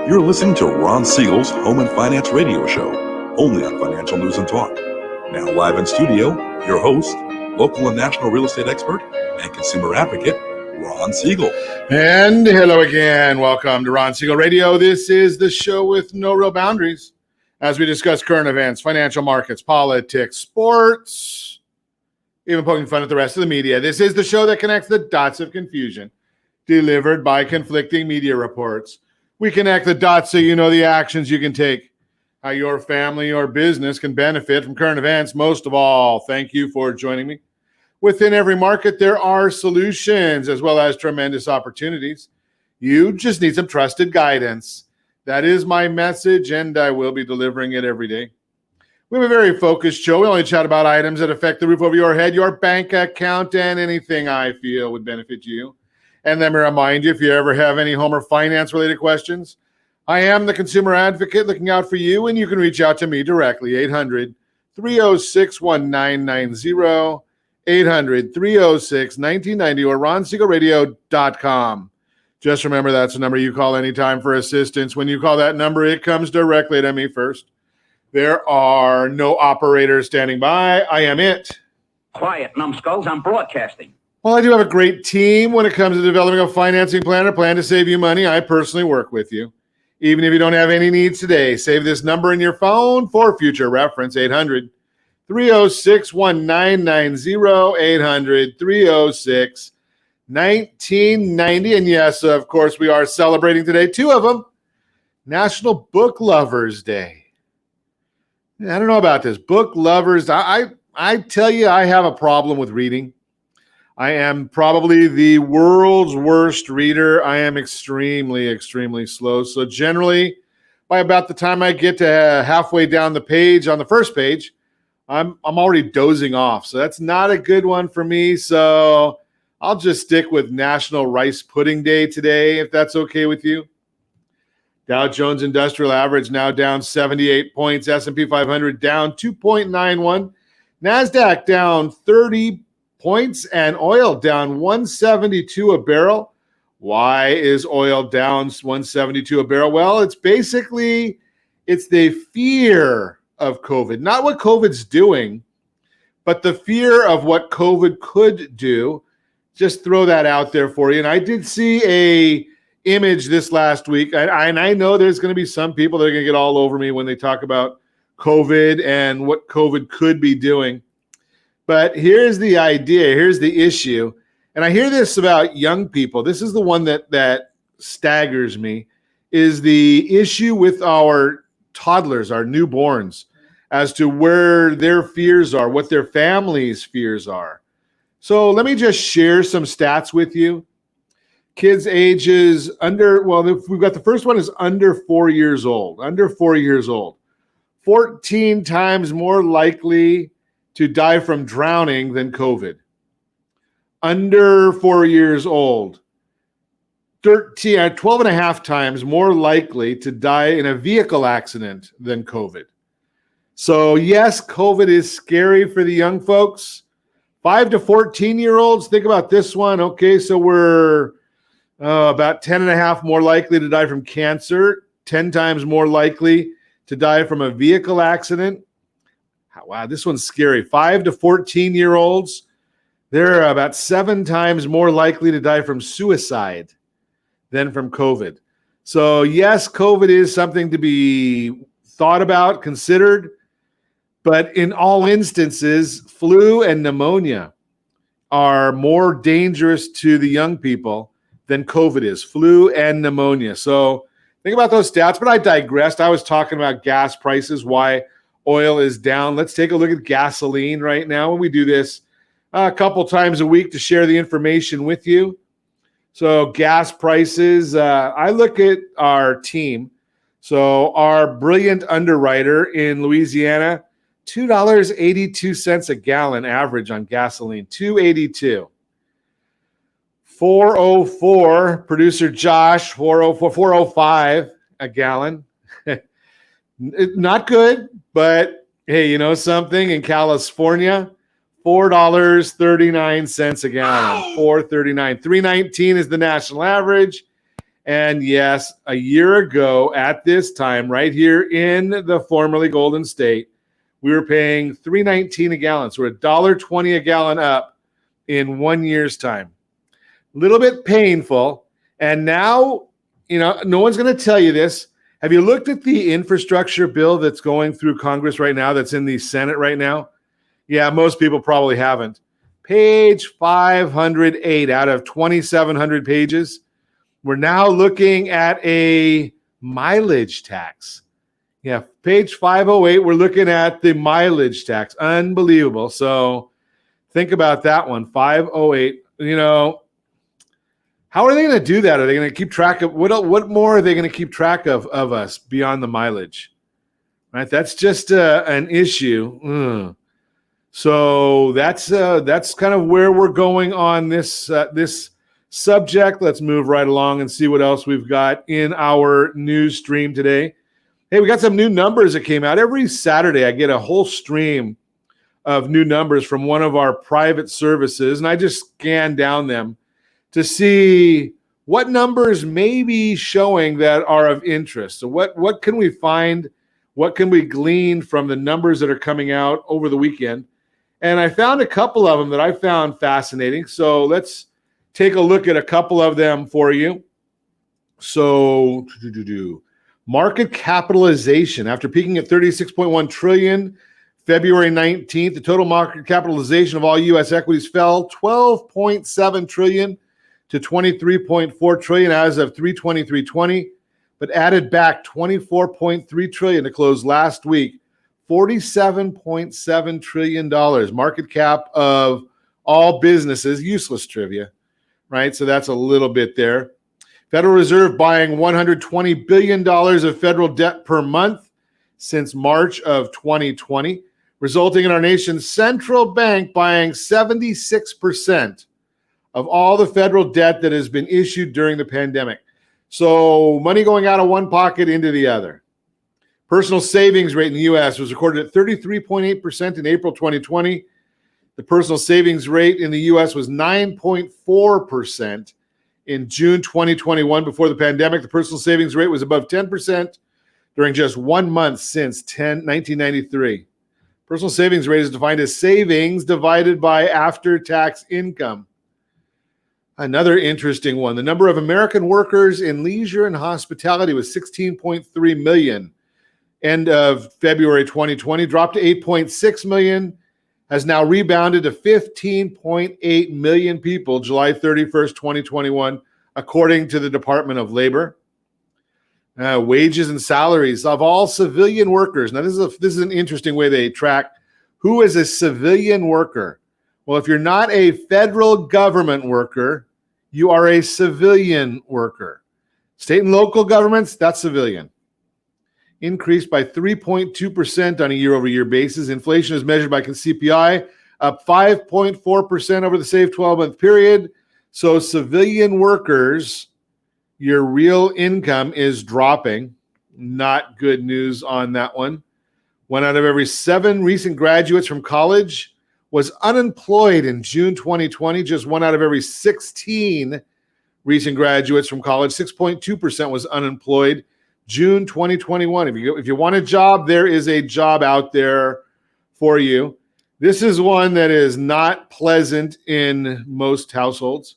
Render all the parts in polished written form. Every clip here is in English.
You're listening to Ron Siegel's Home and Finance Radio Show, only on Financial News and Talk. Now live in studio, your host, local and national real estate expert and consumer advocate, Ron Siegel. And hello again. Welcome to Ron Siegel Radio. This is the show with no real boundaries as we discuss current events, financial markets, politics, sports, even poking fun at the rest of the media. This is the show that connects the dots of confusion delivered by conflicting media reports. We connect the dots so you know the actions you can take, how your family or business can benefit from current events. Most of all, thank you for joining me. Within every market, there are solutions as well as tremendous opportunities. You just need some trusted guidance. That is my message, and I will be delivering it every day. We have a very focused show. We only chat about items that affect the roof over your head, your bank account, and anything I feel would benefit you. And let me remind you, if you ever have any home or finance-related questions, I am the consumer advocate looking out for you, and you can reach out to me directly, 800-306-1990, 800-306-1990, or ronsiegelradio.com. Just remember, that's the number you call anytime for assistance. When you call that number, it comes directly to me first. There are no operators standing by. I am it. Quiet, numbskulls. I'm broadcasting. Well, I do have a great team when it comes to developing a financing plan or plan to save you money. I personally work with you. Even if you don't have any needs today, save this number in your phone for future reference, 800-306-1990, 800-306-1990. And yes, of course, we are celebrating today, two of them, National Book Lovers Day. I don't know about this. Book lovers, I tell you, I have a problem with reading. I am probably the world's worst reader. I am extremely, extremely slow. So generally, by about the time I get to halfway down the page, on the first page, I'm already dozing off. So that's not a good one for me. So I'll just stick with National Rice Pudding Day today, if that's okay with you. Dow Jones Industrial Average now down 78 points. S&P 500 down 2.91. NASDAQ down 30 points, and oil down 172 a barrel. Why is oil down 172 a barrel? Well, it's the fear of COVID, not what COVID's doing, but the fear of what COVID could do. Just throw that out there for you. And I did see a image this last week, and I know there's going to be some people that are going to get all over me when they talk about COVID and what COVID could be doing. But here's the idea, here's the issue, and I hear this about young people. This is the one that staggers me, is the issue with our toddlers, our newborns, as to where their fears are, what their families' fears are. So let me just share some stats with you. Kids ages we've got the first one is under 4 years old. Under 4 years old. 14 times more likely to die from drowning than COVID. Under 4 years old, 12 and a half times more likely to die in a vehicle accident than COVID. So yes, COVID is scary for the young folks. 5 to 14-year-olds, think about this one. Okay, so we're about 10 and a half more likely to die from cancer, 10 times more likely to die from a vehicle accident. Wow, this one's scary. 5 to 14-year-olds, they're about 7 times more likely to die from suicide than from COVID. So yes, COVID is something to be thought about, considered, but in all instances, flu and pneumonia are more dangerous to the young people than COVID is, flu and pneumonia. So think about those stats, but I digressed. I was talking about gas prices, why oil is down. Let's take a look at gasoline right now. And we do this a couple times a week to share the information with you. So gas prices, I look at our team. So our brilliant underwriter in Louisiana, $2.82 a gallon average on gasoline, $2.82. 404, producer Josh, 405 a gallon. Not good, but hey, you know something? In California, $4.39 a gallon, $4.39. $3.19 is the national average. And yes, a year ago at this time, right here in the formerly Golden State, we were paying $3.19 a gallon. So we're $1.20 a gallon up in 1 year's time. A little bit painful. And now, no one's going to tell you this. Have you looked at the infrastructure bill that's going through Congress right now, that's in the Senate right now? Yeah, most people probably haven't. Page 508 out of 2,700 pages. We're now looking at a mileage tax. Yeah, page 508, we're looking at the mileage tax. Unbelievable. So think about that one, 508. How are they going to do that? Are they going to keep track of what more are they going to keep track of us beyond the mileage? Right? That's just an issue. So that's kind of where we're going on this subject. Let's move right along and see what else we've got in our news stream today. Hey, we got some new numbers that came out. Every Saturday, I get a whole stream of new numbers from one of our private services, and I just scan down them to see what numbers may be showing that are of interest. So what can we find? What can we glean from the numbers that are coming out over the weekend? And I found a couple of them that I found fascinating. So let's take a look at a couple of them for you. So market capitalization, after peaking at 36.1 trillion February 19th, the total market capitalization of all U.S. equities fell 12.7 trillion to 23.4 trillion as of 3/23/20, but added back 24.3 trillion to close last week. $47.7 trillion market cap of all businesses. Useless trivia, right? So that's a little bit there. Federal Reserve buying $120 billion of federal debt per month since March of 2020, resulting in our nation's central bank buying 76% of all the federal debt that has been issued during the pandemic. So money going out of one pocket into the other. Personal savings rate in the U.S. was recorded at 33.8% in April 2020. The personal savings rate in the U.S. was 9.4% in June 2021. Before the pandemic, the personal savings rate was above 10% during just 1 month since 1993. Personal savings rate is defined as savings divided by after-tax income. Another interesting one. The number of American workers in leisure and hospitality was 16.3 million. End of February 2020, dropped to 8.6 million, has now rebounded to 15.8 million people July 31st, 2021, according to the Department of Labor. Wages and salaries of all civilian workers. Now, this is an interesting way they track who is a civilian worker. Well, if you're not a federal government worker, you are a civilian worker. State and local governments, that's civilian. Increased by 3.2% on a year-over-year basis. Inflation is measured by CPI, up 5.4% over the same 12-month period. So civilian workers, your real income is dropping. Not good news on that one. 1 out of every 7 recent graduates from college was unemployed in June 2020. Just 1 out of every 16 recent graduates from college, 6.2% was unemployed. June 2021. If you want a job, there is a job out there for you. This is one that is not pleasant in most households.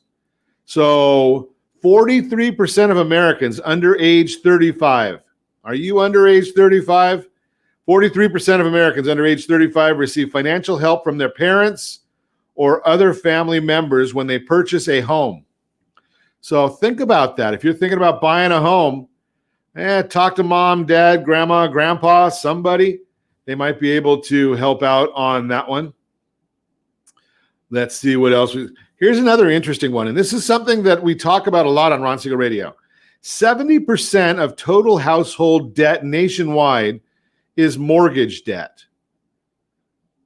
So 43% of Americans under age 35. Are you under age 35? 43% of Americans under age 35 receive financial help from their parents or other family members when they purchase a home. So think about that. If you're thinking about buying a home, talk to mom, dad, grandma, grandpa, somebody. They might be able to help out on that one. Let's see what else. Here's another interesting one, and this is something that we talk about a lot on Ron Siegel Radio. 70% of total household debt nationwide is mortgage debt.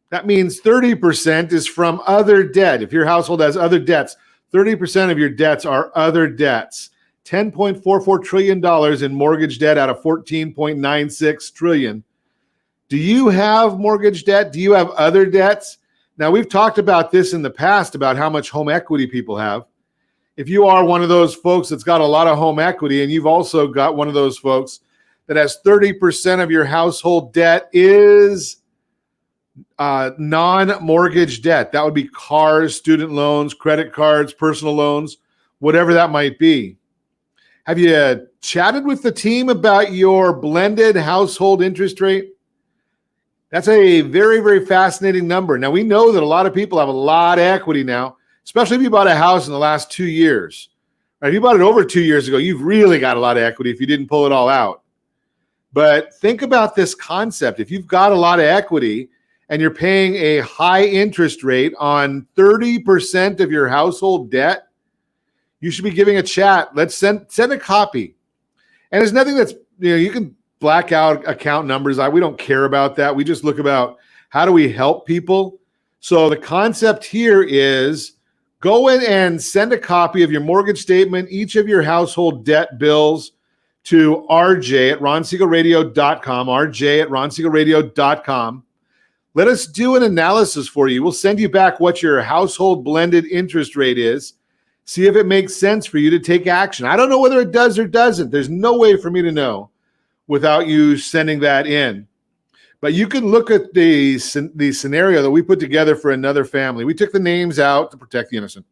That means 30% is from other debt. If your household has other debts, 30% of your debts are other debts. $10.44 trillion in mortgage debt out of $14.96 trillion. Do you have mortgage debt? Do you have other debts? Now, we've talked about this in the past about how much home equity people have. If you are one of those folks that's got a lot of home equity, and you've also got one of those folks that has 30% of your household debt is non-mortgage debt. That would be cars, student loans, credit cards, personal loans, whatever that might be. Have you chatted with the team about your blended household interest rate? That's a very, very fascinating number. Now, we know that a lot of people have a lot of equity now, especially if you bought a house in the last 2 years. Right? If you bought it over 2 years ago, you've really got a lot of equity if you didn't pull it all out. But think about this concept. If you've got a lot of equity and you're paying a high interest rate on 30% of your household debt, you should be giving a chat. Let's send a copy. And there's nothing that's, you can black out account numbers. We don't care about that. We just look about how do we help people. So the concept here is go in and send a copy of your mortgage statement, each of your household debt bills to RJ at RonSiegelRadio.com, RJ at RonSiegelRadio.com. Let us do an analysis for you. We'll send you back what your household blended interest rate is. See if it makes sense for you to take action. I don't know whether it does or doesn't. There's no way for me to know without you sending that in. But you can look at the scenario that we put together for another family. We took the names out to protect the innocent.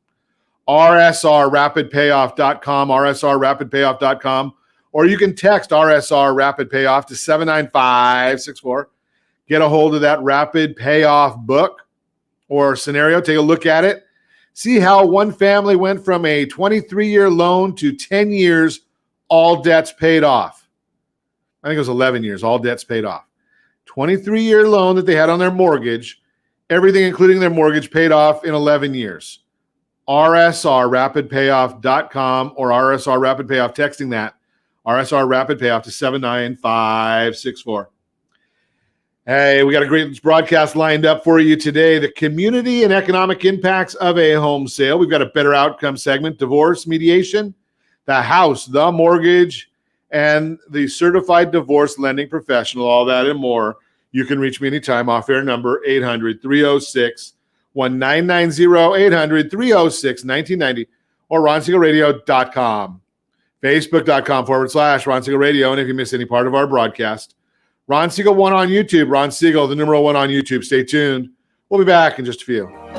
RSRRapidPayoff.com, RSRRapidPayoff.com, or you can text RSR Rapid Payoff to 79564. Get a hold of that Rapid Payoff book or scenario. Take a look at it. See how one family went from a 23-year loan to 10 years, all debts paid off. I think it was 11 years, all debts paid off. 23-year loan that they had on their mortgage, everything including their mortgage paid off in 11 years. RSRRapidPayoff.com or RSR Rapid Payoff, texting that. RSR Rapid Payoff to 79564. Hey, we got a great broadcast lined up for you today. The community and economic impacts of a home sale. We've got a better outcome segment, divorce mediation, the house, the mortgage, and the certified divorce lending professional, all that and more. You can reach me anytime. Off-air number 800-306-1990, 800-306-1990, or RonSiegelRadio.com. Facebook.com/Ron Siegel Radio. And if you miss any part of our broadcast, Ron Siegel 1 on YouTube. Ron Siegel, the number 1 on YouTube. Stay tuned. We'll be back in just a few. Building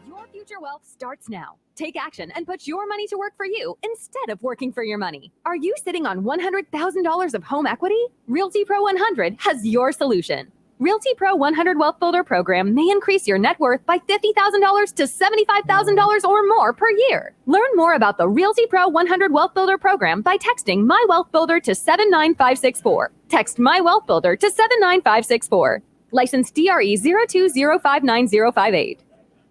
your future wealth starts now. Take action and put your money to work for you instead of working for your money. Are you sitting on $100,000 of home equity? Realty Pro 100 has your solution. Realty Pro 100 Wealth Builder program may increase your net worth by $50,000 to $75,000 or more per year. Learn more about the Realty Pro 100 Wealth Builder program by texting My Wealth Builder to 79564. Text My Wealth Builder to 79564. License DRE 02059058.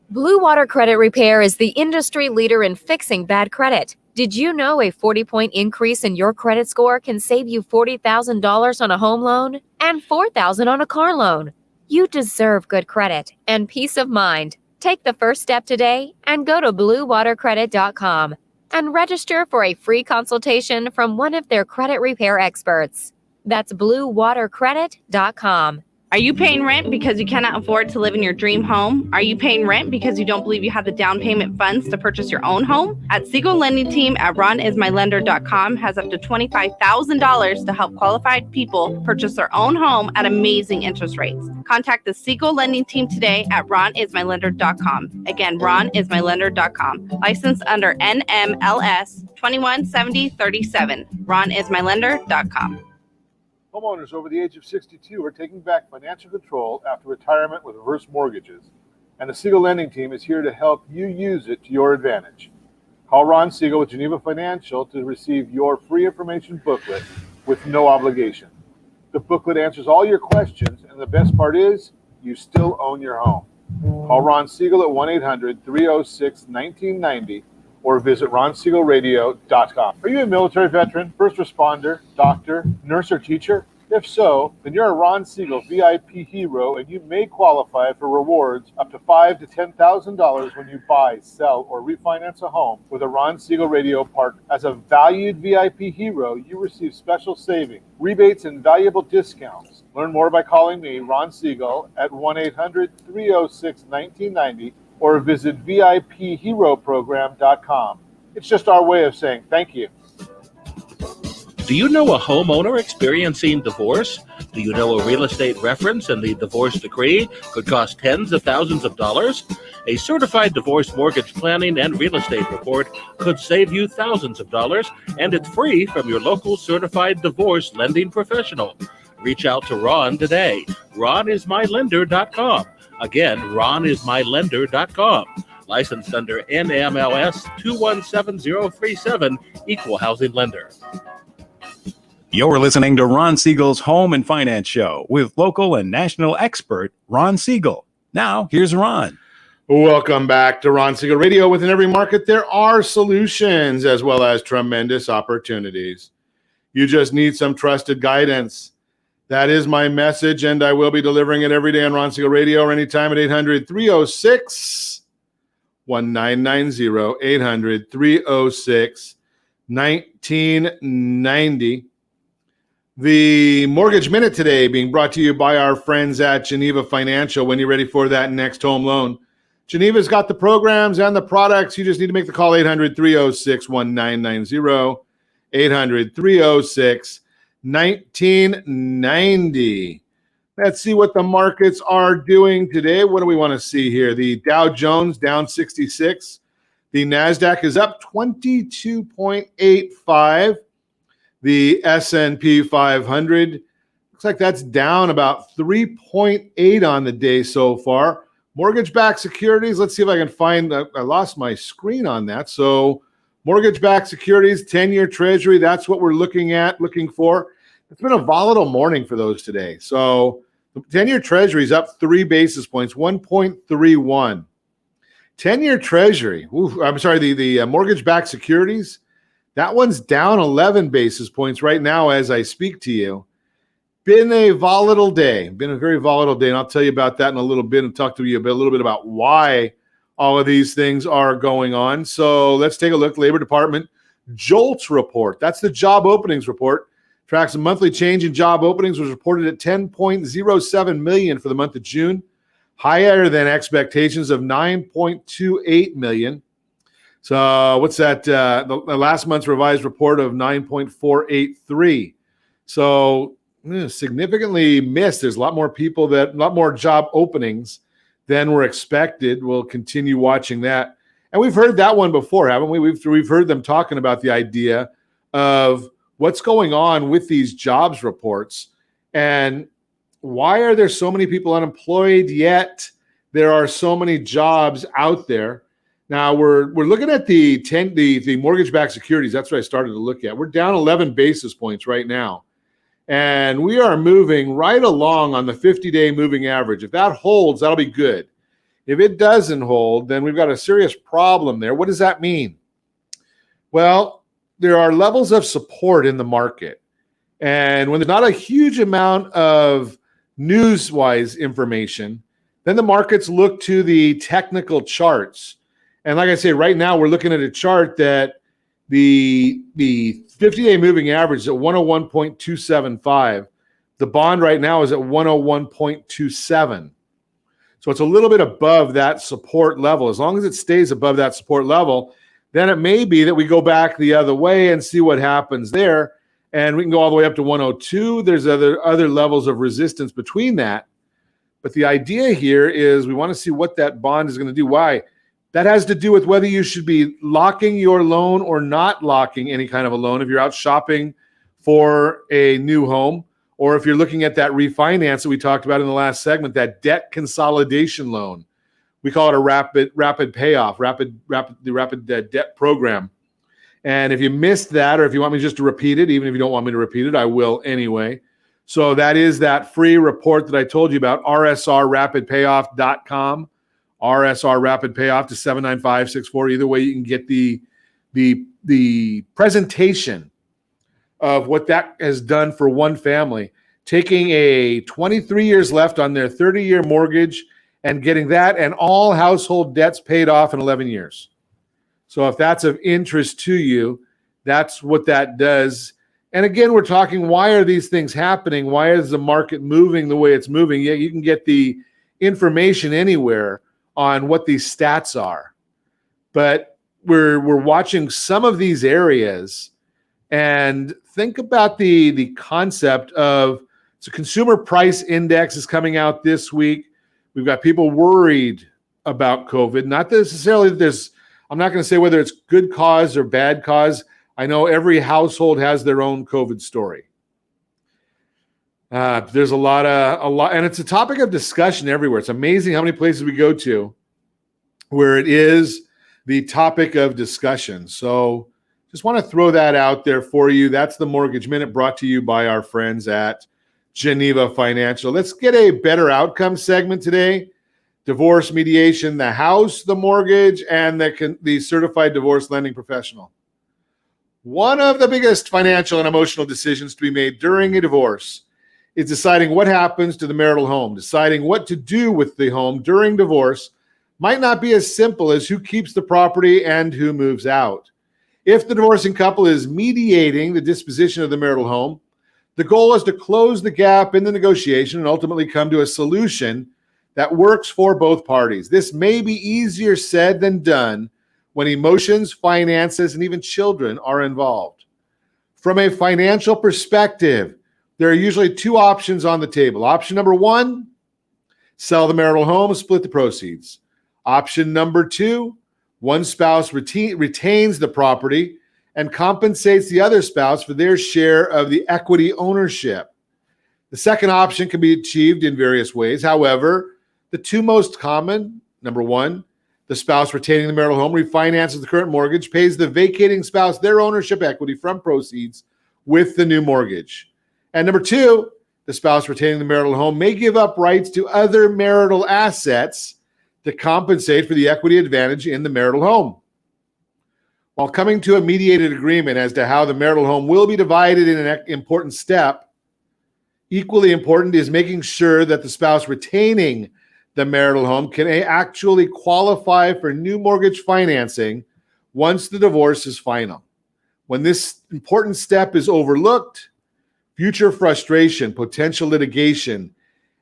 Blue Water Credit Repair is the industry leader in fixing bad credit. Did you know a 40-point increase in your credit score can save you $40,000 on a home loan and $4,000 on a car loan? You deserve good credit and peace of mind. Take the first step today and go to bluewatercredit.com and register for a free consultation from one of their credit repair experts. That's bluewatercredit.com. Are you paying rent because you cannot afford to live in your dream home? Are you paying rent because you don't believe you have the down payment funds to purchase your own home? At Siegel Lending Team at RonIsMyLender.com has up to $25,000 to help qualified people purchase their own home at amazing interest rates. Contact the Siegel Lending Team today at RonIsMyLender.com. Again, RonIsMyLender.com. Licensed under NMLS 217037. RonIsMyLender.com. Homeowners over the age of 62 are taking back financial control after retirement with reverse mortgages, and the Siegel Lending Team is here to help you use it to your advantage. Call Ron Siegel with Geneva Financial to receive your free information booklet with no obligation. The booklet answers all your questions, and the best part is you still own your home. Call Ron Siegel at 1-800-306-1990 or visit RonSiegelRadio.com. Are you a military veteran, first responder, doctor, nurse, or teacher? If so, then you're a Ron Siegel VIP hero, and you may qualify for rewards up to $5,000 to $10,000 when you buy, sell, or refinance a home with a Ron Siegel Radio partner. As a valued VIP hero, you receive special savings, rebates, and valuable discounts. Learn more by calling me, Ron Siegel, at 1-800-306-1990 or visit VIPHeroProgram.com. It's just our way of saying thank you. Do you know a homeowner experiencing divorce? Do you know a real estate reference and the divorce decree could cost tens of thousands of dollars? A certified divorce mortgage planning and real estate report could save you thousands of dollars, and it's free from your local certified divorce lending professional. Reach out to Ron today. RonIsMyLender.com. Again, RonIsMyLender.com. Licensed under NMLS 217037, Equal Housing Lender. You're listening to Ron Siegel's Home and Finance Show with local and national expert Ron Siegel. Now, here's Ron. Welcome back to Ron Siegel Radio. Within every market, there are solutions as well as tremendous opportunities. You just need some trusted guidance. That is my message, and I will be delivering it every day on Ron Siegel Radio or anytime at 800-306-1990, 800-306-1990. The Mortgage Minute today being brought to you by our friends at Geneva Financial. When you're ready for that next home loan, Geneva's got the programs and the products. You just need to make the call, 800-306-1990, 800-306-1990. Let's see what the markets are doing today. What do we want to see here? The Dow Jones down 66. The NASDAQ is up 22.85. The S&P 500 looks like that's down about 3.8 on the day so far. Mortgage-backed securities, let's see if I can find, I lost my screen on that. So mortgage-backed securities, 10-year Treasury, that's what we're looking for. It's been a volatile morning for those today. So the 10-year Treasury is up 3 basis points, 1.31. 10-year Treasury, the mortgage-backed securities, that one's down 11 basis points right now as I speak to you. Been a very volatile day, and I'll tell you about that in a little bit and talk to you a little bit about why all of these things are going on. So let's take a look. Labor Department JOLTS report. That's the job openings report. Tracks a monthly change in job openings, was reported at 10.07 million for the month of June, higher than expectations of 9.28 million. So what's that? The last month's revised report of 9.483. So significantly missed. There's a lot more job openings than were expected. We'll continue watching that. And we've heard that one before, haven't we? We've heard them talking about the idea of what's going on with these jobs reports and why are there so many people unemployed yet there are so many jobs out there. Now we're looking at the mortgage-backed securities. That's what I started to look at. We're down 11 basis points right now. And we are moving right along on the 50-day moving average. If that holds, that'll be good. If it doesn't hold, then we've got a serious problem there. What does that mean? Well, there are levels of support in the market. And when there's not a huge amount of news-wise information, then the markets look to the technical charts. And like I say, right now we're looking at a chart that the 50-day moving average is at 101.275. The bond right now is at 101.27. So it's a little bit above that support level. As long as it stays above that support level, then it may be that we go back the other way and see what happens there. And we can go all the way up to 102. There's other levels of resistance between that. But the idea here is we want to see what that bond is going to do. Why? That has to do with whether you should be locking your loan or not locking any kind of a loan if you're out shopping for a new home, or if you're looking at that refinance that we talked about in the last segment, that debt consolidation loan. We call it a rapid payoff, rapid debt program. And if you missed that, or if you want me just to repeat it, even if you don't want me to repeat it, I will anyway. So that is that free report that I told you about, rsrrapidpayoff.com. RSR Rapid Payoff to 79564. Either way, you can get the presentation of what that has done for one family, taking a 23 years left on their 30-year mortgage and getting that and all household debts paid off in 11 years. So if that's of interest to you, that's what that does. And again, we're talking, why are these things happening? Why is the market moving the way it's moving? Yeah, you can get the information anywhere on what these stats are, but we're watching some of these areas and think about the concept of, so consumer price index is coming out this week. We've got people worried about COVID. Not necessarily that I'm not going to say whether it's good cause or bad cause. I know every household has their own COVID story. There's a lot, and it's a topic of discussion everywhere. It's amazing how many places we go to where it is the topic of discussion. So just want to throw that out there for you. That's the Mortgage Minute, brought to you by our friends at Geneva Financial. Let's get a better outcome segment today. Divorce mediation, the house, the mortgage, and the certified divorce lending professional. One of the biggest financial and emotional decisions to be made during a divorce is deciding what happens to the marital home. Deciding what to do with the home during divorce might not be as simple as who keeps the property and who moves out. If the divorcing couple is mediating the disposition of the marital home, the goal is to close the gap in the negotiation and ultimately come to a solution that works for both parties. This may be easier said than done when emotions, finances, and even children are involved. From a financial perspective, there are usually two options on the table. Option number one, sell the marital home, split the proceeds. Option number two, one spouse retains the property and compensates the other spouse for their share of the equity ownership. The second option can be achieved in various ways. However, the two most common, number one, the spouse retaining the marital home refinances the current mortgage, pays the vacating spouse their ownership equity from proceeds with the new mortgage. And number two, the spouse retaining the marital home may give up rights to other marital assets to compensate for the equity advantage in the marital home. While coming to a mediated agreement as to how the marital home will be divided in an important step, equally important is making sure that the spouse retaining the marital home can actually qualify for new mortgage financing once the divorce is final. When this important step is overlooked, future frustration, potential litigation,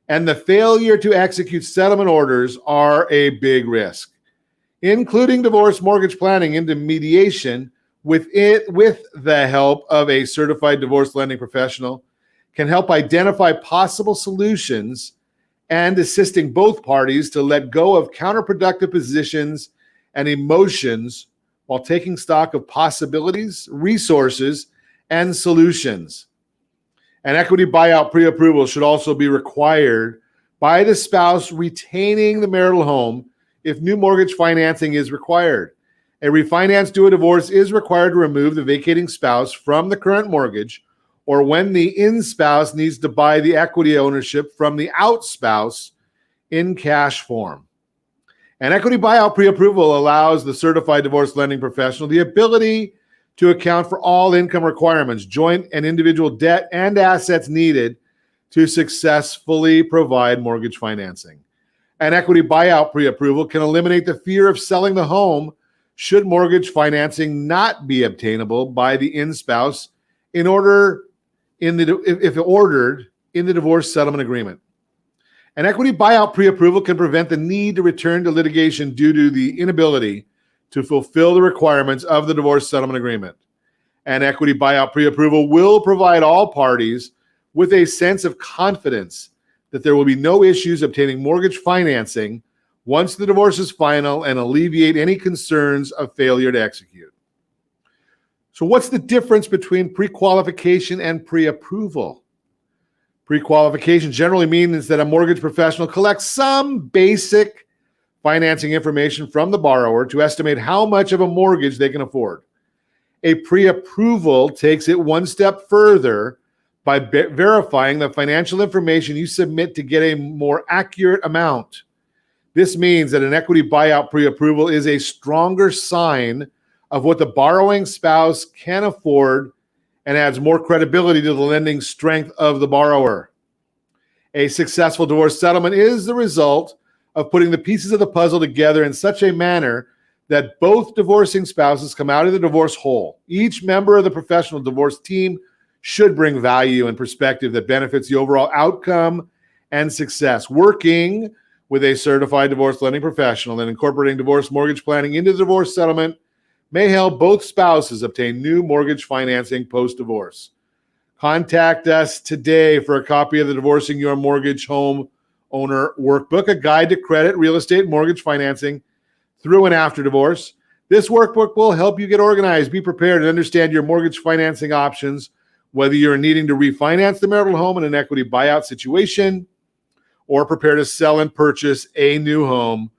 and the failure to execute settlement orders are a big risk. Including divorce mortgage planning into mediation with the help of a certified divorce lending professional can help identify possible solutions and assisting both parties to let go of counterproductive positions and emotions while taking stock of possibilities, resources, and solutions. An equity buyout pre-approval should also be required by the spouse retaining the marital home if new mortgage financing is required. A refinance due a divorce is required to remove the vacating spouse from the current mortgage, or when the in-spouse needs to buy the equity ownership from the out-spouse in cash form. An equity buyout pre-approval allows the certified divorce lending professional the ability to account for all income requirements, joint and individual debt, and assets needed to successfully provide mortgage financing. An equity buyout pre-approval can eliminate the fear of selling the home should mortgage financing not be obtainable by the in-spouse if ordered in the divorce settlement agreement. An equity buyout pre-approval can prevent the need to return to litigation due to the inability to fulfill the requirements of the divorce settlement agreement. An equity buyout pre-approval will provide all parties with a sense of confidence that there will be no issues obtaining mortgage financing once the divorce is final and alleviate any concerns of failure to execute. So what's the difference between pre-qualification and pre-approval? Pre-qualification generally means that a mortgage professional collects some basic financing information from the borrower to estimate how much of a mortgage they can afford. A pre-approval takes it one step further by verifying the financial information you submit to get a more accurate amount. This means that an equity buyout pre-approval is a stronger sign of what the borrowing spouse can afford and adds more credibility to the lending strength of the borrower. A successful divorce settlement is the result of putting the pieces of the puzzle together in such a manner that both divorcing spouses come out of the divorce whole. Each member of the professional divorce team should bring value and perspective that benefits the overall outcome and success. Working with a certified divorce lending professional, and incorporating divorce mortgage planning into the divorce settlement may help both spouses obtain new mortgage financing post-divorce. Contact us today for a copy of the Divorcing Your Mortgage Home Owner Workbook, a guide to credit, real estate, mortgage financing through and after divorce. This workbook will help you get organized, be prepared, and understand your mortgage financing options, whether you're needing to refinance the marital home in an equity buyout situation or prepare to sell and purchase a new home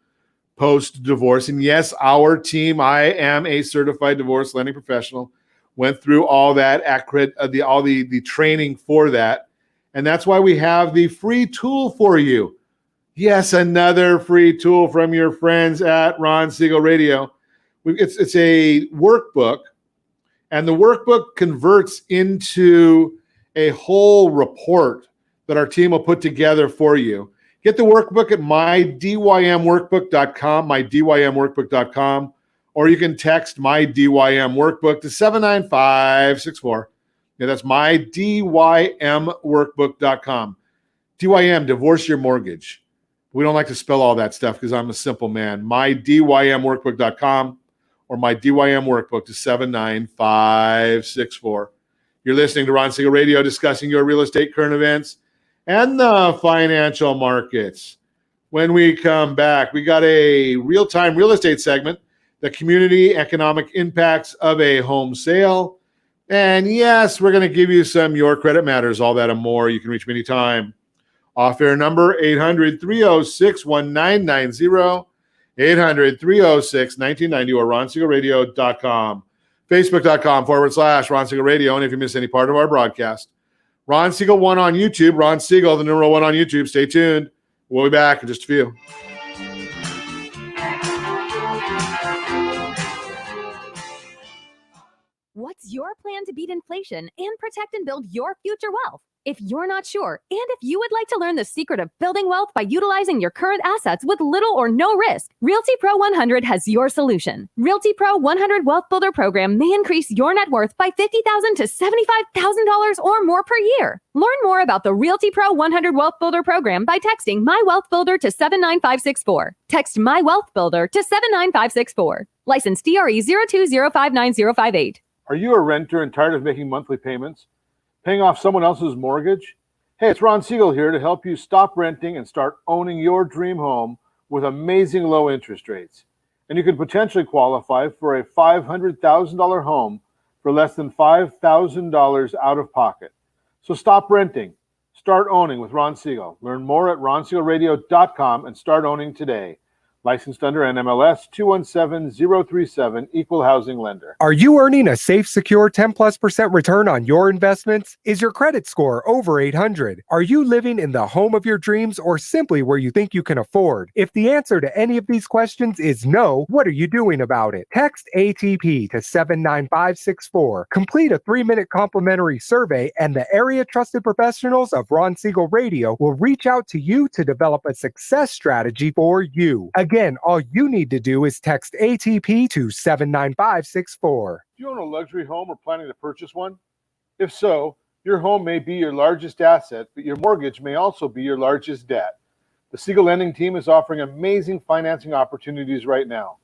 post-divorce. And yes, our team, I am a certified divorce lending professional, went through all that, the training for that. And that's why we have the free tool for you. Yes, another free tool from your friends at Ron Siegel Radio. It's a workbook, and the workbook converts into a whole report that our team will put together for you. Get the workbook at mydymworkbook.com, or you can text My DYM Workbook to 79564. Yeah, that's mydymworkbook.com. DYM, divorce your mortgage. We don't like to spell all that stuff because I'm a simple man. mydymworkbook.com or My DYM Workbook to 79564. You're listening to Ron Siegel Radio, discussing your real estate, current events, and the financial markets. When we come back, we got a real-time real estate segment, the community economic impacts of a home sale. And yes, we're going to give you some Your Credit Matters, all that and more. You can reach me anytime. Off-air number, 800-306-1990, 800-306-1990, or ronsiegelradio.com. Facebook.com/Ron Siegel Radio. And if you miss any part of our broadcast, Ron Siegel 1 on YouTube, Ron Siegel, the numeral 1 on YouTube. Stay tuned. We'll be back in just a few. What's your plan to beat inflation and protect and build your future wealth? If you're not sure, and if you would like to learn the secret of building wealth by utilizing your current assets with little or no risk, Realty Pro 100 has your solution. Realty Pro 100 Wealth Builder Program may increase your net worth by $50,000 to $75,000 or more per year. Learn more about the Realty Pro 100 Wealth Builder Program by texting My Wealth Builder to 79564. Text My Wealth Builder to 79564. License DRE 02059058. Are you a renter and tired of making monthly payments? Paying off someone else's mortgage? Hey, it's Ron Siegel here to help you stop renting and start owning your dream home with amazing low interest rates. And you could potentially qualify for a $500,000 home for less than $5,000 out of pocket. So stop renting. Start owning with Ron Siegel. Learn more at ronsiegelradio.com and start owning today. Licensed under NMLS 217037, Equal Housing Lender. Are you earning a safe, secure 10+% return on your investments? Is your credit score over 800? Are you living in the home of your dreams or simply where you think you can afford? If the answer to any of these questions is no, what are you doing about it? Text ATP to 79564. Complete a 3-minute complimentary survey, and the area trusted professionals of Ron Siegel Radio will reach out to you to develop a success strategy for you. Again, all you need to do is text ATP to 79564. Do you own a luxury home or planning to purchase one? If so, your home may be your largest asset, but your mortgage may also be your largest debt. The Siegel Lending Team is offering amazing financing opportunities right now.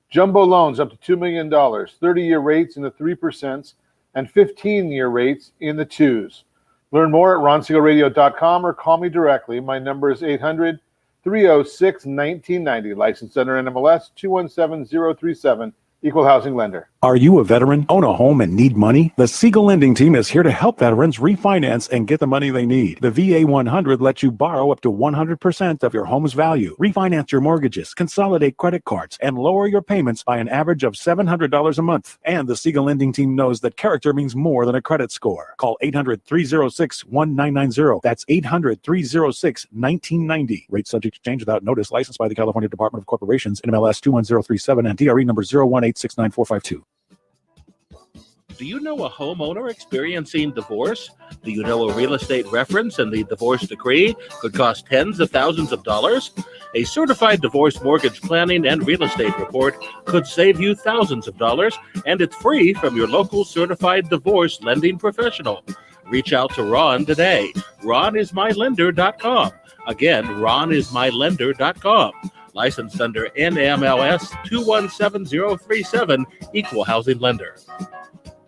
Jumbo loans up to $2 million, 30-year rates in the 3%, and 15-year rates in the 2s. Learn more at ronsiegelradio.com or call me directly. My number is 800-306-1990, licensed under NMLS 217037, Equal Housing Lender. Are you a veteran, own a home, and need money? The Siegel Lending Team is here to help veterans refinance and get the money they need. The VA 100 lets you borrow up to 100% of your home's value, refinance your mortgages, consolidate credit cards, and lower your payments by an average of $700 a month. And the Siegel Lending Team knows that character means more than a credit score. Call 800-306-1990. That's 800-306-1990. Rate subject to change without notice. Licensed by the California Department of Corporations, NMLS 21037, and DRE number 018694452. Do you know a homeowner experiencing divorce? Do you know a real estate reference and the divorce decree could cost tens of thousands of dollars? A certified divorce mortgage planning and real estate report could save you thousands of dollars, and it's free from your local certified divorce lending professional. Reach out to Ron today. RonIsMyLender.com. Again, RonIsMyLender.com. Licensed under NMLS 217037, Equal Housing Lender.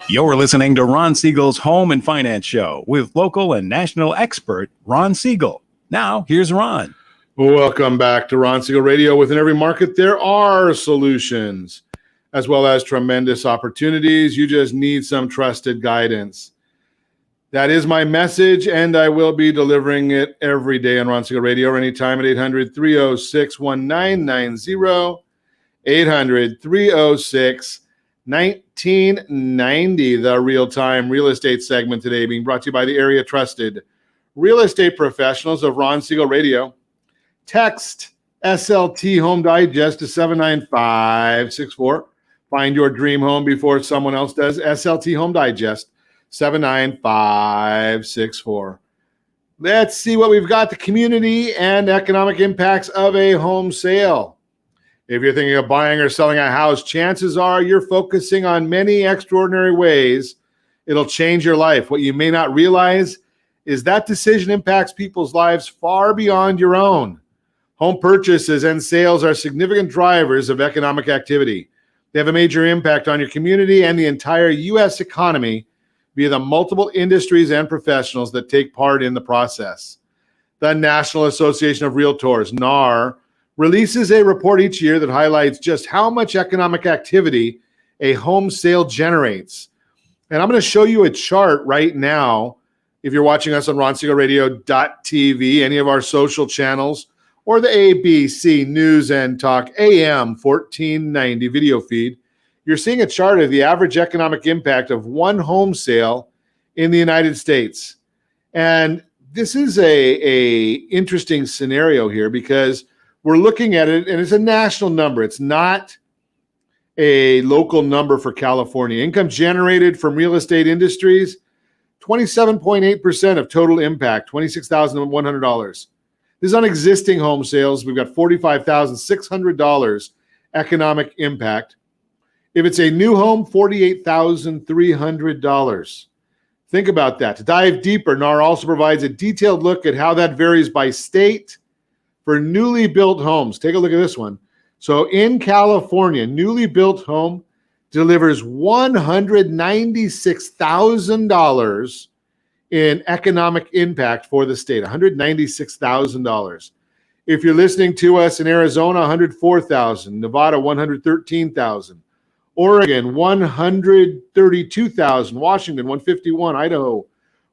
You're listening to Ron Siegel's Home and Finance Show with local and national expert Ron Siegel. Now, here's Ron. Welcome back to Ron Siegel Radio. Within every market, there are solutions as well as tremendous opportunities. You just need some trusted guidance. That is my message, and I will be delivering it every day on Ron Siegel Radio or anytime at 800-306-1990, 800-306-1990, the real-time real estate segment today being brought to you by the area trusted real estate professionals of Ron Siegel Radio. Text SLT Home Digest to 79564. Find your dream home before someone else does. SLT Home Digest 79564. Let's see what we've got. The community and economic impacts of a home sale. If you're thinking of buying or selling a house, chances are you're focusing on many extraordinary ways it'll change your life. What you may not realize is that decision impacts people's lives far beyond your own. Home purchases and sales are significant drivers of economic activity. They have a major impact on your community and the entire U.S. economy via the multiple industries and professionals that take part in the process. The National Association of Realtors, NAR, releases a report each year that highlights just how much economic activity a home sale generates. And I'm going to show you a chart right now. If you're watching us on RonSiegelRadio.tv, any of our social channels, or the ABC News and Talk AM 1490 video feed, you're seeing a chart of the average economic impact of one home sale in the United States. And this is a interesting scenario here because we're looking at it, and it's a national number. It's not a local number for California. Income generated from real estate industries, 27.8% of total impact, $26,100. This is on existing home sales. We've got $45,600 economic impact. If it's a new home, $48,300. Think about that. To dive deeper, NAR also provides a detailed look at how that varies by state for newly built homes. Take a look at this one. So in California, newly built home delivers $196,000 in economic impact for the state, $196,000. If you're listening to us in Arizona, $104,000, Nevada, $113,000, Oregon, $132,000, Washington, $151,000, Idaho,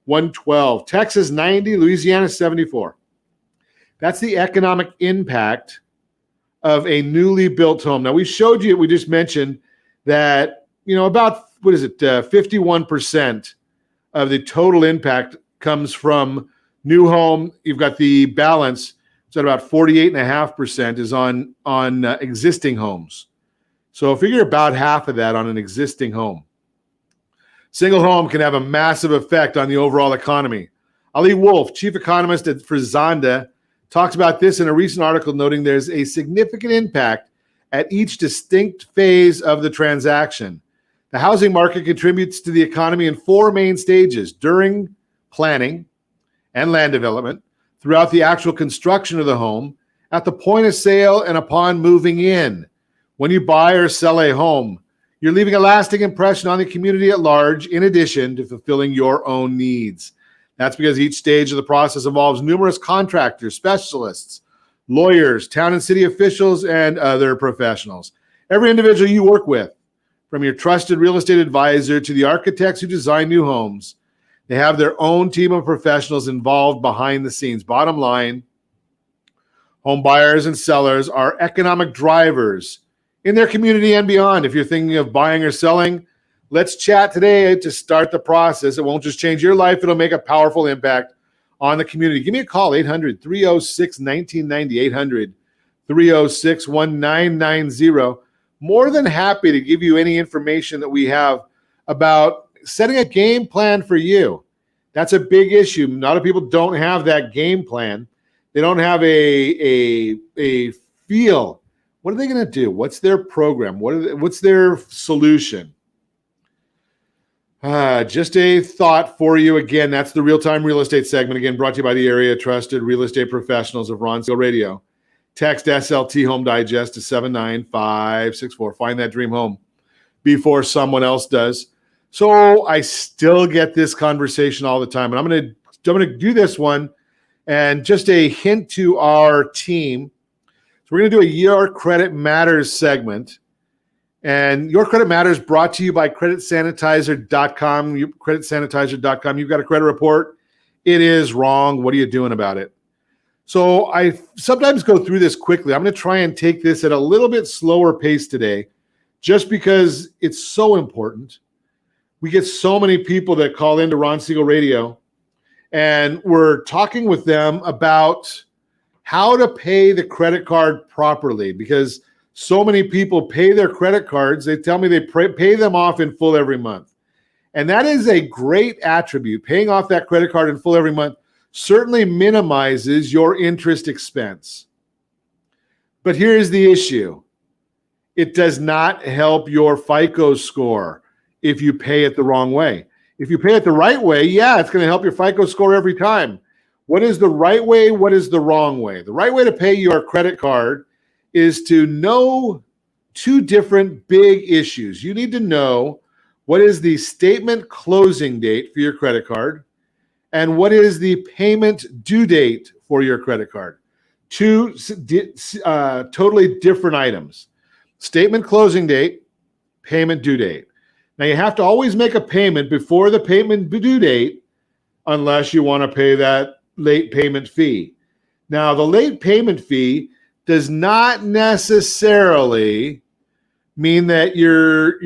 $112,000, Texas, $90,000, Louisiana, $74,000. That's the economic impact of a newly built home. Now, we showed you, we just mentioned that, about, 51% of the total impact comes from new home. You've got the balance, so about 48.5% is on existing homes. So figure about half of that on an existing home. Single home can have a massive effect on the overall economy. Ali Wolf, chief economist for Zonda, talks about this in a recent article, noting there's a significant impact at each distinct phase of the transaction. The housing market contributes to the economy in four main stages: during planning and land development, throughout the actual construction of the home, at the point of sale, and upon moving in. When you buy or sell a home, you're leaving a lasting impression on the community at large, in addition to fulfilling your own needs. That's because each stage of the process involves numerous contractors, specialists, lawyers, town and city officials, and other professionals. Every individual you work with, from your trusted real estate advisor to the architects who design new homes, they have their own team of professionals involved behind the scenes. Bottom line, home buyers and sellers are economic drivers in their community and beyond. If you're thinking of buying or selling, let's chat today to start the process. It won't just change your life. It'll make a powerful impact on the community. Give me a call, 800-306-1990, 800-306-1990. More than happy to give you any information that we have about setting a game plan for you. That's a big issue. A lot of people don't have that game plan. They don't have a feel. What are they going to do? What's their program? What's their solution? Just a thought for you. Again, that's the real-time real estate segment. Again, brought to you by the area trusted real estate professionals of Ron Siegel Radio. Text SLT Home Digest to 79564. Find that dream home before someone else does. So I still get this conversation all the time, and I'm going to do this one. And just a hint to our team. So we're going to do a Your Credit Matters segment. And Your Credit Matters brought to you by creditsanitizer.com. Creditsanitizer.com. You've got a credit report. It is wrong. What are you doing about it? So I sometimes go through this quickly. I'm going to try and take this at a little bit slower pace today, just because it's so important. We get so many people that call into Ron Siegel Radio, and we're talking with them about how to pay the credit card properly, because so many people pay their credit cards. They tell me they pay them off in full every month. And that is a great attribute. Paying off that credit card in full every month certainly minimizes your interest expense. But here's the issue. It does not help your FICO score if you pay it the wrong way. If you pay it the right way, yeah, it's going to help your FICO score every time. What is the right way? What is the wrong way? The right way to pay your credit card is to know two different big issues. You need to know what is the statement closing date for your credit card and what is the payment due date for your credit card. Two totally different items. Statement closing date, payment due date. Now you have to always make a payment before the payment due date unless you want to pay that late payment fee. Now the late payment fee does not necessarily mean that you're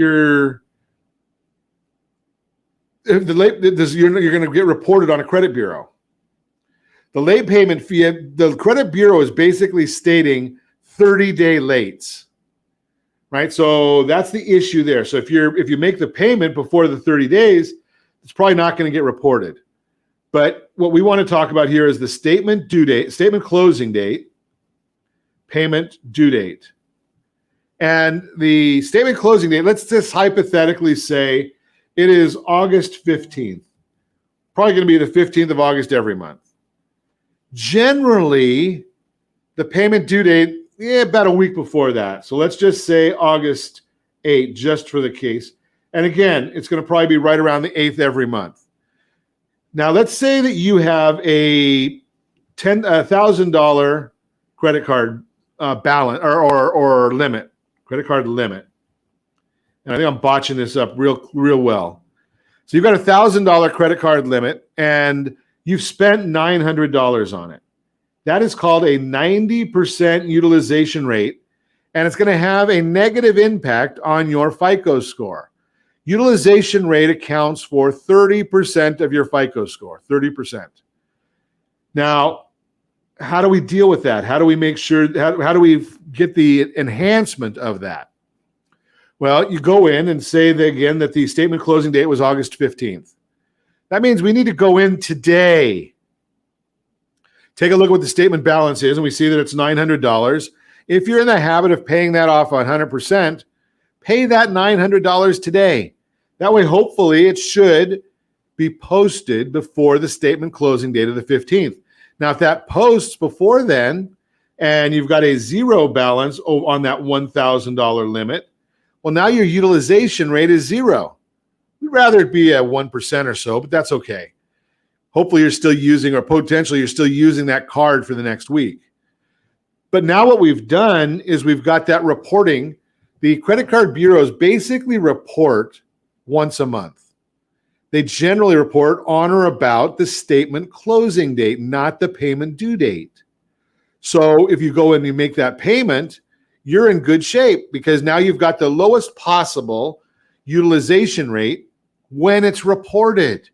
going to get reported on a credit bureau. The late payment fee, the credit bureau is basically stating 30-day lates, right? So that's the issue there. So if you make the payment before the 30 days, it's probably not going to get reported. But what we want to talk about here is the statement due date, statement closing date, payment due date. And the statement closing date, let's just hypothetically say it is August 15th. Probably going to be the 15th of August every month. Generally, the payment due date, about a week before that. So let's just say August 8th, just for the case. And again, it's going to probably be right around the 8th every month. Now, let's say that you have a $1,000 credit card balance or limit, credit card limit. And I think I'm botching this up real well. So you've got a $1,000 credit card limit and you've spent $900 on it. That is called a 90% utilization rate, and it's going to have a negative impact on your FICO score. Utilization rate accounts for 30% of your FICO score, 30%. Now, how do we deal with that? How do we make sure, how do we get the enhancement of that? Well, you go in and say again that the statement closing date was August 15th. That means we need to go in today. Take a look at what the statement balance is, and we see that it's $900. If you're in the habit of paying that off 100%, pay that $900 today. That way, hopefully, it should be posted before the statement closing date of the 15th. Now, if that posts before then, and you've got a zero balance on that $1,000 limit, well, now your utilization rate is zero. We'd rather it be at 1% or so, but that's okay. Hopefully you're still using, or potentially you're still using that card for the next week. But now what we've done is we've got that reporting. The credit card bureaus basically report once a month. They generally report on or about the statement closing date, not the payment due date. So if you go in and you make that payment, you're in good shape because now you've got the lowest possible utilization rate when it's reported.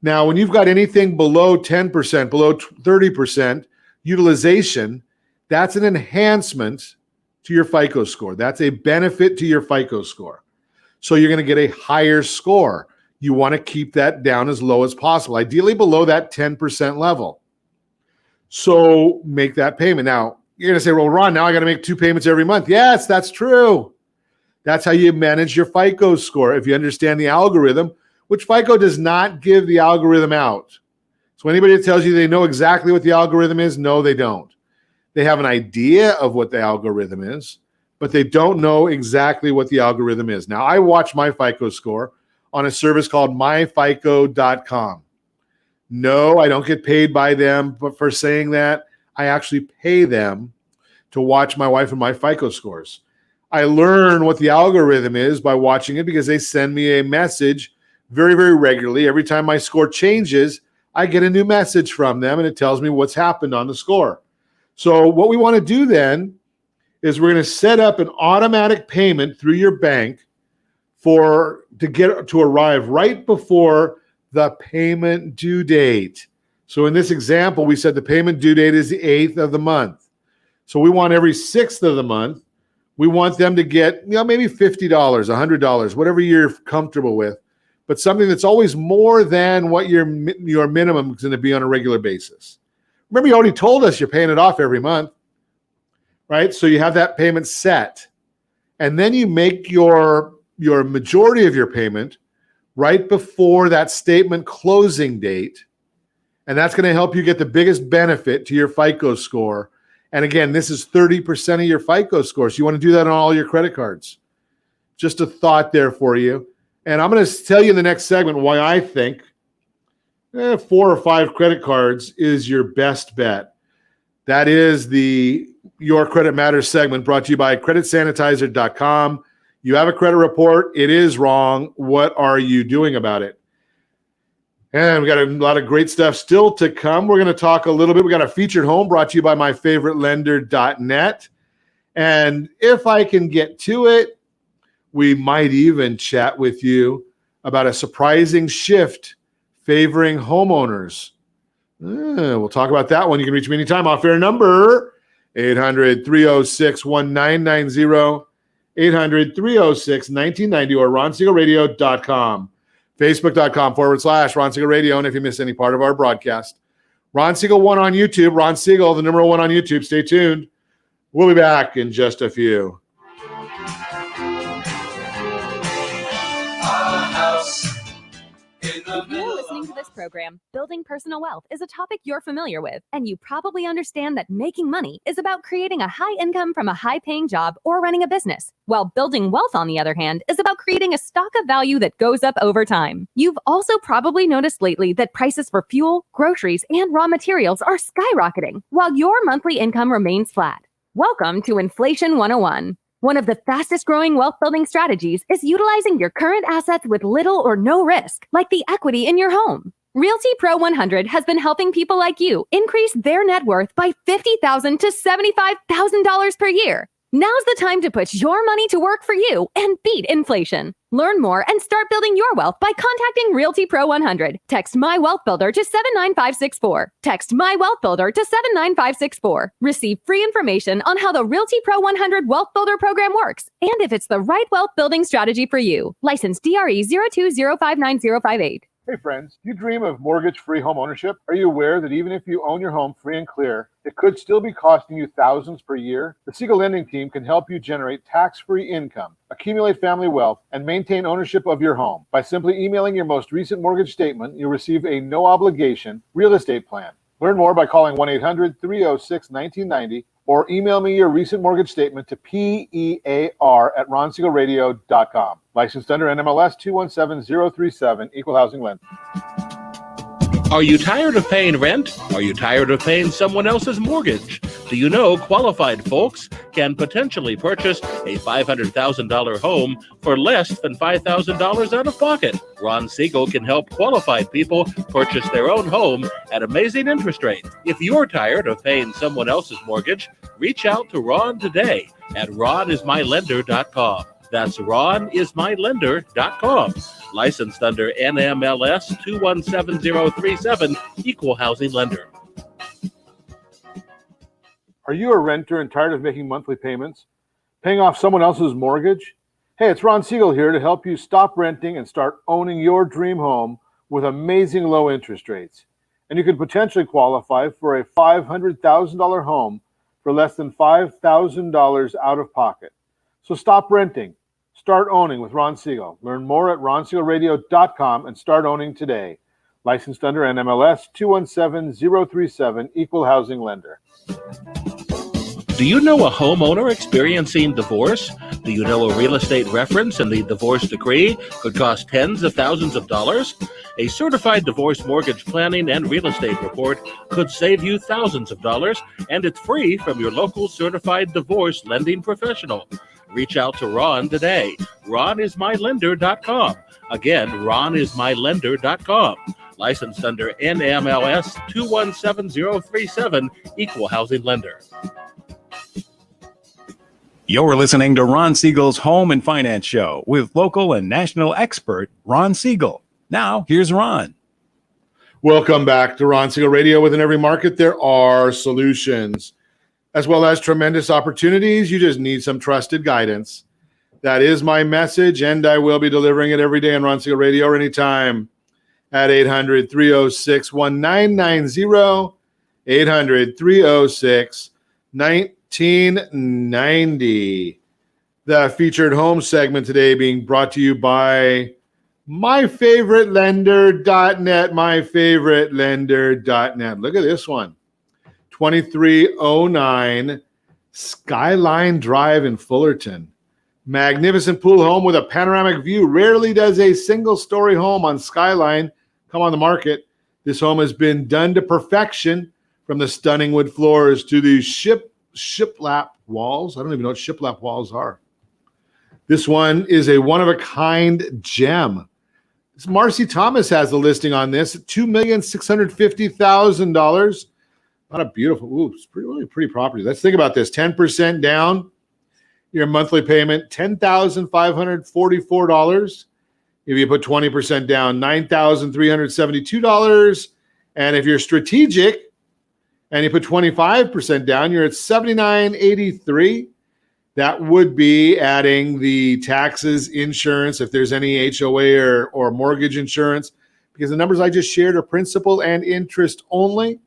Now, when you've got anything below 10%, below 30% utilization, that's an enhancement to your FICO score. That's a benefit to your FICO score. So you're going to get a higher score. You want to keep that down as low as possible, ideally below that 10% level. So make that payment. Now, you're going to say, well, Ron, now I got to make 2 payments every month. Yes, that's true. That's how you manage your FICO score. If you understand the algorithm, which FICO does not give the algorithm out. So anybody that tells you they know exactly what the algorithm is, no, they don't. They have an idea of what the algorithm is, but they don't know exactly what the algorithm is. Now, I watch my FICO score on a service called myfico.com. No, I don't get paid by them, but for saying that, I actually pay them to watch my wife and my FICO scores. I learn what the algorithm is by watching it because they send me a message very, very regularly. Every time my score changes, I get a new message from them and it tells me what's happened on the score. So what we want to do then is we're going to set up an automatic payment through your bank to arrive right before the payment due date. So in this example, we said the payment due date is the 8th of the month. So we want every 6th of the month, we want them to get, maybe $50, $100, whatever you're comfortable with, but something that's always more than what your minimum is going to be on a regular basis. Remember, you already told us you're paying it off every month, right? So you have that payment set. And then you make your majority of your payment right before that statement closing date. And that's going to help you get the biggest benefit to your FICO score. And again, this is 30% of your FICO score. So you want to do that on all your credit cards. Just a thought there for you. And I'm going to tell you in the next segment why I think 4 or 5 credit cards is your best bet. That is the Your Credit Matters segment brought to you by creditsanitizer.com. You have a credit report. It is wrong. What are you doing about it? And we got a lot of great stuff still to come. We're going to talk a little bit. We got a featured home brought to you by myfavoritelender.net. And if I can get to it, we might even chat with you about a surprising shift favoring homeowners. We'll talk about that one. You can reach me anytime. Off-air number, 800-306-1990, 800-306-1990, or ronsiegelradio.com. Facebook.com/Ron Siegel Radio. And if you miss any part of our broadcast, Ron Siegel 1 on YouTube. Ron Siegel, the number 1 on YouTube. Stay tuned. We'll be back in just a few. If you're listening to this program, building personal wealth is a topic you're familiar with, and you probably understand that making money is about creating a high income from a high-paying job or running a business, while building wealth, on the other hand, is about creating a stock of value that goes up over time. You've also probably noticed lately that prices for fuel, groceries, and raw materials are skyrocketing, while your monthly income remains flat. Welcome to Inflation 101. One of the fastest growing wealth building strategies is utilizing your current assets with little or no risk, like the equity in your home. Realty Pro 100 has been helping people like you increase their net worth by $50,000 to $75,000 per year. Now's the time to put your money to work for you and beat inflation. Learn more and start building your wealth by contacting Realty Pro 100. Text My Wealth Builder to 79564. Text My Wealth Builder to 79564. Receive free information on how the Realty Pro 100 Wealth Builder program works and if it's the right wealth building strategy for you. License DRE 02059058. Hey friends, do you dream of mortgage-free home ownership? Are you aware that even if you own your home free and clear, it could still be costing you thousands per year? The Siegel Lending Team can help you generate tax-free income, accumulate family wealth, and maintain ownership of your home. By simply emailing your most recent mortgage statement, you'll receive a no-obligation real estate plan. Learn more by calling 1-800-306-1990 or email me your recent mortgage statement to PEAR@ronsiegelradio.com. Licensed under NMLS 217037, Equal Housing Lender. Are you tired of paying rent? Are you tired of paying someone else's mortgage? Do you know qualified folks can potentially purchase a $500,000 home for less than $5,000 out of pocket? Ron Siegel can help qualified people purchase their own home at amazing interest rates. If you're tired of paying someone else's mortgage, reach out to Ron today at ronismylender.com. That's ronismylender.com. Licensed under NMLS 217037, Equal Housing Lender. Are you a renter and tired of making monthly payments, paying off someone else's mortgage? Hey, it's Ron Siegel here to help you stop renting and start owning your dream home with amazing low interest rates. And you could potentially qualify for a $500,000 home for less than $5,000 out of pocket. So stop renting, Start owning with Ron Siegel. Learn more at ronsiegelradio.com and start owning today. Licensed under NMLS 217037, Equal Housing Lender. Do you know a homeowner experiencing divorce? Do you know a real estate reference and the divorce decree could cost tens of thousands of dollars? A certified divorce mortgage planning and real estate report could save you thousands of dollars, and it's free from your local certified divorce lending professional. Reach out to Ron today. RonIsMyLender.com. Again, RonIsMyLender.com. Licensed under NMLS 217037, Equal Housing Lender. You're listening to Ron Siegel's Home and Finance Show with local and national expert Ron Siegel. Now, here's Ron. Welcome back to Ron Siegel Radio. Within every market, there are solutions, as well as tremendous opportunities. You just need some trusted guidance. That is my message, and I will be delivering it every day on Ron Siegel Radio or anytime at 800-306-1990, 800-306-1990. The featured home segment today being brought to you by myfavoritelender.net, myfavoritelender.net. Look at this one. 2309 Skyline Drive in Fullerton. Magnificent pool home with a panoramic view. Rarely does a single-story home on Skyline come on the market. This home has been done to perfection, from the stunning wood floors to the shiplap walls. I don't even know what shiplap walls are. This one is a one-of-a-kind gem. Marcy Thomas has a listing on this at $2,650,000. Not a beautiful, it's really pretty property. Let's think about this. 10% down, your monthly payment, $10,544. If you put 20% down, $9,372. And if you're strategic and you put 25% down, you're at $79.83. That would be adding the taxes, insurance, if there's any HOA or mortgage insurance, because the numbers I just shared are principal and interest only.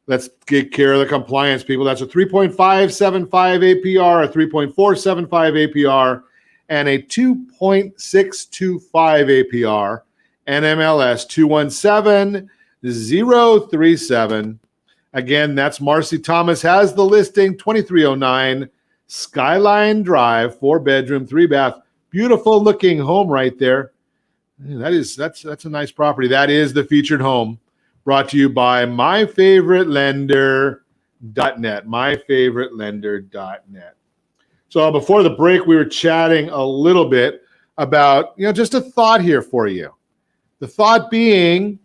Let's get care of the compliance, people. That's a 3.575 APR, a 3.475 APR, and a 2.625 APR. NMLS 217037. Again, that's Marcy Thomas has the listing, 2309 Skyline Drive, 4-bedroom, 3-bath, beautiful looking home right there. That's a nice property. That is the featured home, brought to you by myfavoritelender.net, myfavoritelender.net. So before the break, we were chatting a little bit about, just a thought here for you. The thought being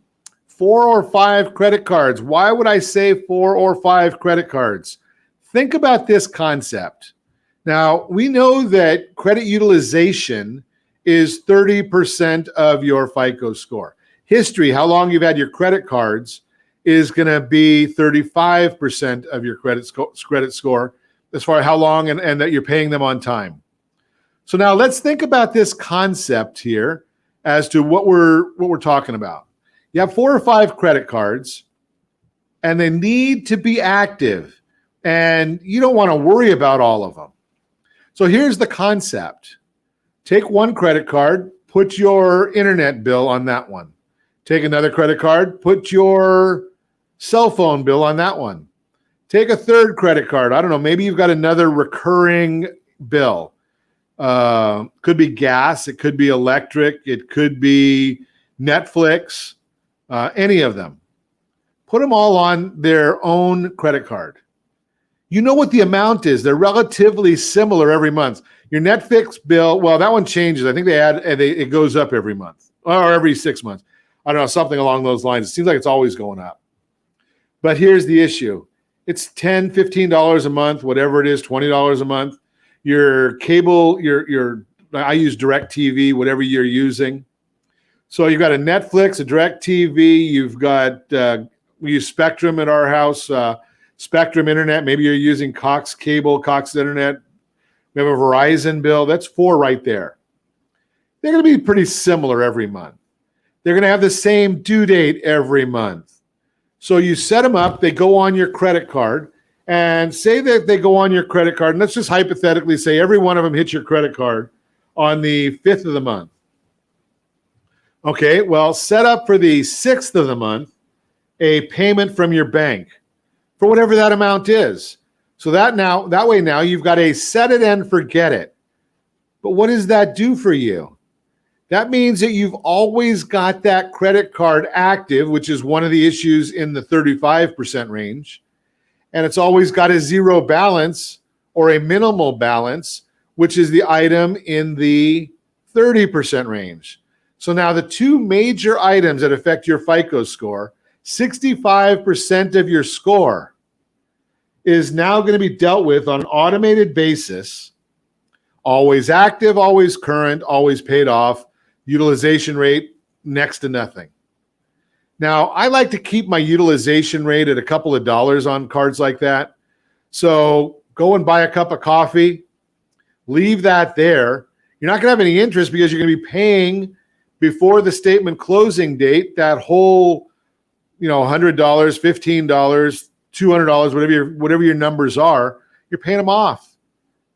4 or 5 credit cards. Why would I say 4 or 5 credit cards? Think about this concept. Now, we know that credit utilization is 30% of your FICO score. History, how long you've had your credit cards, is going to be 35% of your credit score, as far as how long and that you're paying them on time. So now let's think about this concept here as to what we're talking about. You have 4 or 5 credit cards, and they need to be active, and you don't want to worry about all of them. So here's the concept. Take one credit card, put your internet bill on that one. Take another credit card, put your cell phone bill on that one. Take a third credit card. I don't know, maybe you've got another recurring bill. Could be gas, it could be electric, it could be Netflix, any of them. Put them all on their own credit card. You know what the amount is. They're relatively similar every month. Your Netflix bill, well, that one changes. I think it goes up every month or every 6 months. I don't know, something along those lines. It seems like it's always going up. But here's the issue. It's $10, $15 a month, whatever it is, $20 a month. Your cable, I use DirecTV, whatever you're using. So you've got a Netflix, a DirecTV. You've got, we use Spectrum at our house, Spectrum Internet. Maybe you're using Cox Cable, Cox Internet. We have a Verizon bill. That's 4 right there. They're going to be pretty similar every month. They're going to have the same due date every month. So you set them up. They go on your credit card. And say that they go on your credit card. And let's just hypothetically say every one of them hits your credit card on the 5th of the month. Okay, well, set up for the 6th of the month a payment from your bank for whatever that amount is. So that way you've got a set it and forget it. But what does that do for you? That means that you've always got that credit card active, which is one of the issues in the 35% range. And it's always got a zero balance or a minimal balance, which is the item in the 30% range. So now the two major items that affect your FICO score, 65% of your score is now going to be dealt with on an automated basis, always active, always current, always paid off, utilization rate next to nothing. Now, I like to keep my utilization rate at a couple of dollars on cards like that. So go and buy a cup of coffee, leave that there. You're not going to have any interest because you're going to be paying before the statement closing date that whole, $100, $15, $200, whatever your numbers are, you're paying them off.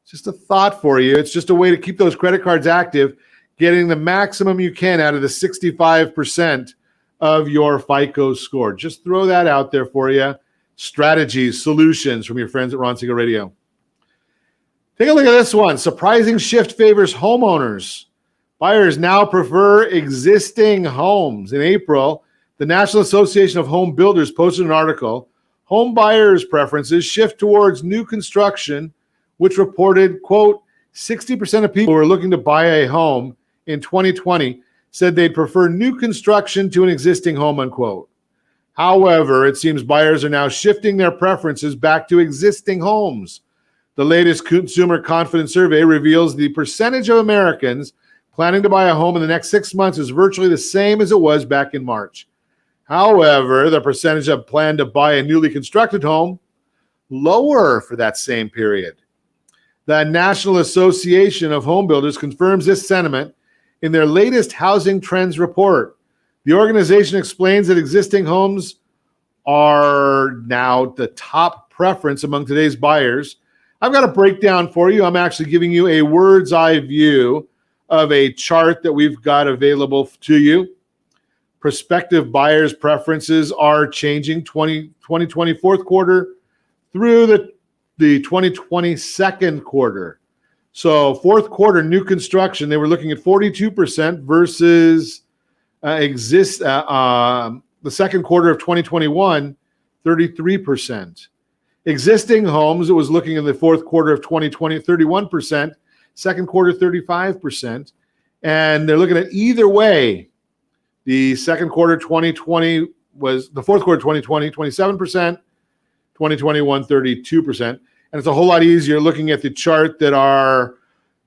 It's just a thought for you. It's just a way to keep those credit cards active, getting the maximum you can out of the 65% of your FICO score. Just throw that out there for you. Strategies, solutions from your friends at Ron Siegel Radio. Take a look at this one. Surprising shift favors homeowners. Buyers now prefer existing homes. In April, the National Association of Home Builders posted an article, Home Buyers' Preferences Shift Towards New Construction, which reported, quote, 60% of people who are looking to buy a home in 2020 said they'd prefer new construction to an existing home, unquote. However, it seems buyers are now shifting their preferences back to existing homes. The latest Consumer Confidence Survey reveals the percentage of Americans planning to buy a home in the next 6 months is virtually the same as it was back in March. However, the percentage of plan to buy a newly constructed home, lower for that same period. The National Association of Home Builders confirms this sentiment in their latest Housing Trends report. The organization explains that existing homes are now the top preference among today's buyers. I've got a breakdown for you. I'm actually giving you a bird's eye view of a chart that we've got available to you. Prospective buyers' preferences are changing 2020 fourth quarter through the 2020 second quarter. So fourth quarter new construction, they were looking at 42% versus the second quarter of 2021, 33%. Existing homes, it was looking in the fourth quarter of 2020, 31%, second quarter, 35%. And they're looking at either way. The second quarter 2020 was, the fourth quarter 2020, 27%, 2021, 32%. And it's a whole lot easier looking at the chart that our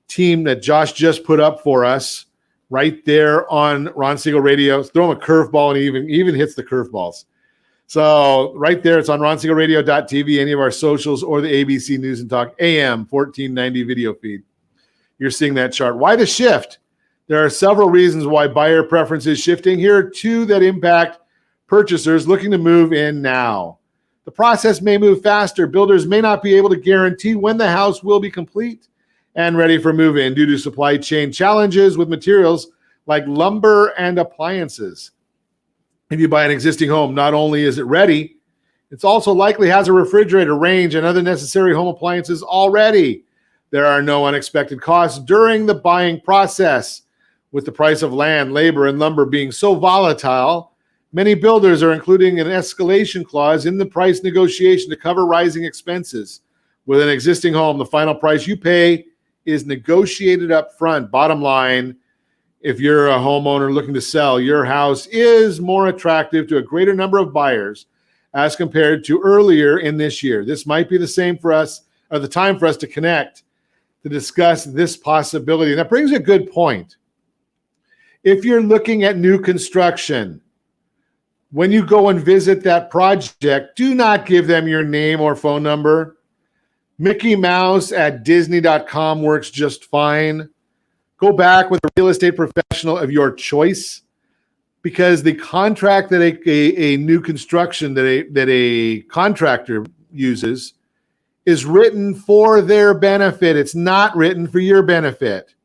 team that Josh just put up for us right there on Ron Siegel Radio. Throw him a curveball and he even hits the curveballs. So right there, it's on ronsiegelradio.tv, any of our socials, or the ABC News and Talk AM 1490 video feed. You're seeing that chart. Why the shift? There are several reasons why buyer preference is shifting. Here are two that impact purchasers looking to move in now. The process may move faster. Builders may not be able to guarantee when the house will be complete and ready for move-in due to supply chain challenges with materials like lumber and appliances. If you buy an existing home, not only is it ready, it's also likely has a refrigerator, range, and other necessary home appliances already. There are no unexpected costs during the buying process. With the price of land, labor, and lumber being so volatile, many builders are including an escalation clause in the price negotiation to cover rising expenses. With an existing home, the final price you pay is negotiated up front. Bottom line, if you're a homeowner looking to sell, your house is more attractive to a greater number of buyers as compared to earlier in this year. This might be the same for us, or the time for us to connect to discuss this possibility. And that brings a good point. If you're looking at new construction, when you go and visit that project, do not give them your name or phone number. Mickey Mouse at Disney.com works just fine. Go back with a real estate professional of your choice, because the contract that a new construction that a contractor uses is written for their benefit. It's not written for your benefit.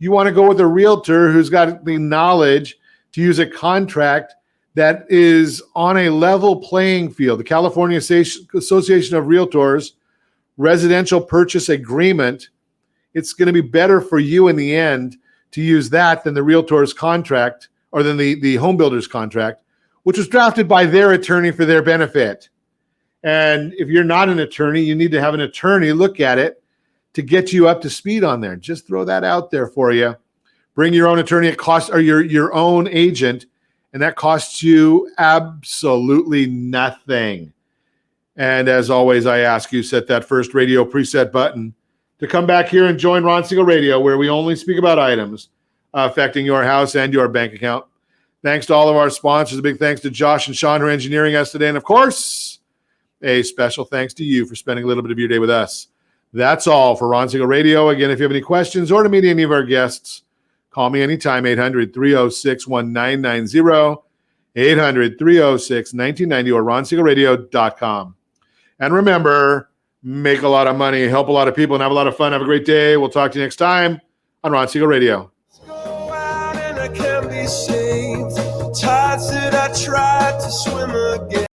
you want to go with a realtor who's got the knowledge to use a contract that is on a level playing field. The California Association of Realtors Residential Purchase Agreement, it's going to be better for you in the end to use that than the realtor's contract or than the home builder's contract, which was drafted by their attorney for their benefit. And if you're not an attorney, you need to have an attorney look at it to get you up to speed on there. Just throw that out there for you. Bring your own attorney at cost, or your own agent, and that costs you absolutely nothing. And as always, I ask you, set that first radio preset button to come back here and join Ron Siegel Radio, where we only speak about items affecting your house and your bank account. Thanks to all of our sponsors. A big thanks to Josh and Sean who are engineering us today. And of course, a special thanks to you for spending a little bit of your day with us. That's all for Ron Siegel Radio. Again, if you have any questions or to meet any of our guests, call me anytime, 800-306-1990, 800-306-1990, or ronsiegelradio.com. And remember, make a lot of money, help a lot of people, and have a lot of fun. Have a great day. We'll talk to you next time on Ron Siegel Radio. Go out and I can be saved. The tides that I tried to swim again.